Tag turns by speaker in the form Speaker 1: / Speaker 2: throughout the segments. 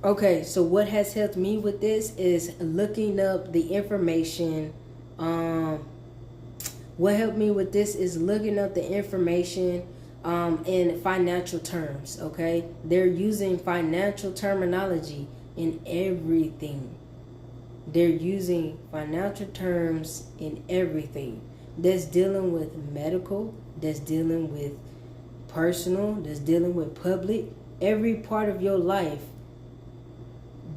Speaker 1: Okay, so what has helped me with this is looking up the information. Um, what helped me with this is looking up the information in financial terms. Okay, they're using financial terminology in everything. They're using financial terms in everything. That's dealing with medical, that's dealing with personal, that's dealing with public. Every part of your life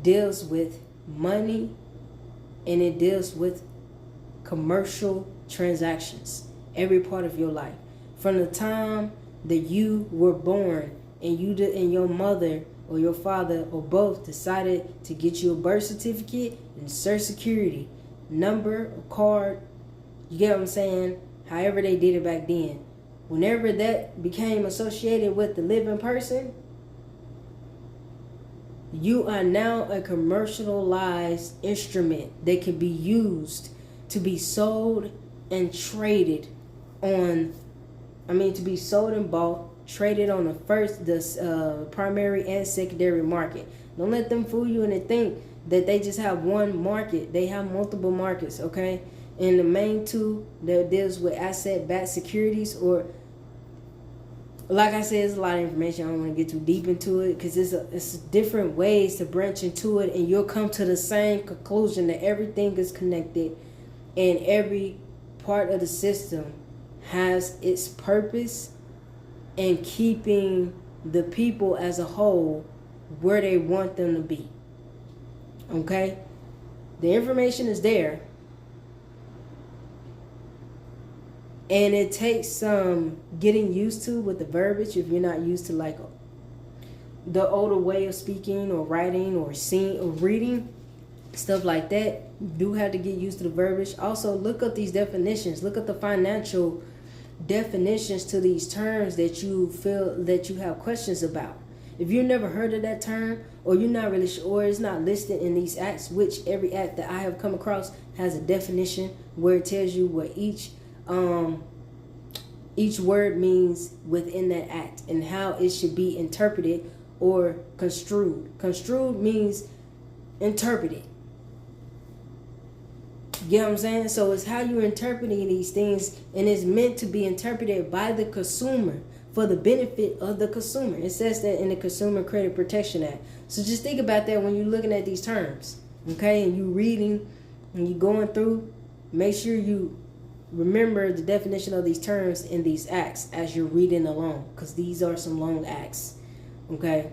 Speaker 1: deals with money, and it deals with commercial transactions. Every part of your life, from the time that you were born and and your mother or your father or both decided to get you a birth certificate and social security number or card, you get what I'm saying? However they did it back then, whenever that became associated with the living person, you are now a commercialized instrument that can be used to be sold and traded on, to be sold and bought, traded on the primary and secondary market. Don't let them fool you into think that they just have one market. They have multiple markets, okay? And the main two that deals with asset-backed securities, or like I said, it's a lot of information. I don't want to get too deep into it because it's different ways to branch into it, and you'll come to the same conclusion that everything is connected and every part of the system has its purpose in keeping the people as a whole where they want them to be. Okay? The information is there. And it takes some getting used to with the verbiage if you're not used to like the older way of speaking or writing or seeing or reading, stuff like that. You do have to get used to the verbiage. Also, look up these definitions. Look up the financial definitions to these terms that you feel that you have questions about. If you've never heard of that term, or you're not really sure, or it's not listed in these acts, which every act that I have come across has a definition where it tells you what each word means within that act and how it should be interpreted or construed. Construed means interpreted. You get what I'm saying? So it's how you're interpreting these things, and it's meant to be interpreted by the consumer for the benefit of the consumer. It says that in the Consumer Credit Protection Act. So just think about that when you're looking at these terms, okay? And you reading and you going through, make sure you remember the definition of these terms in these acts as you're reading along, because these are some long acts, okay?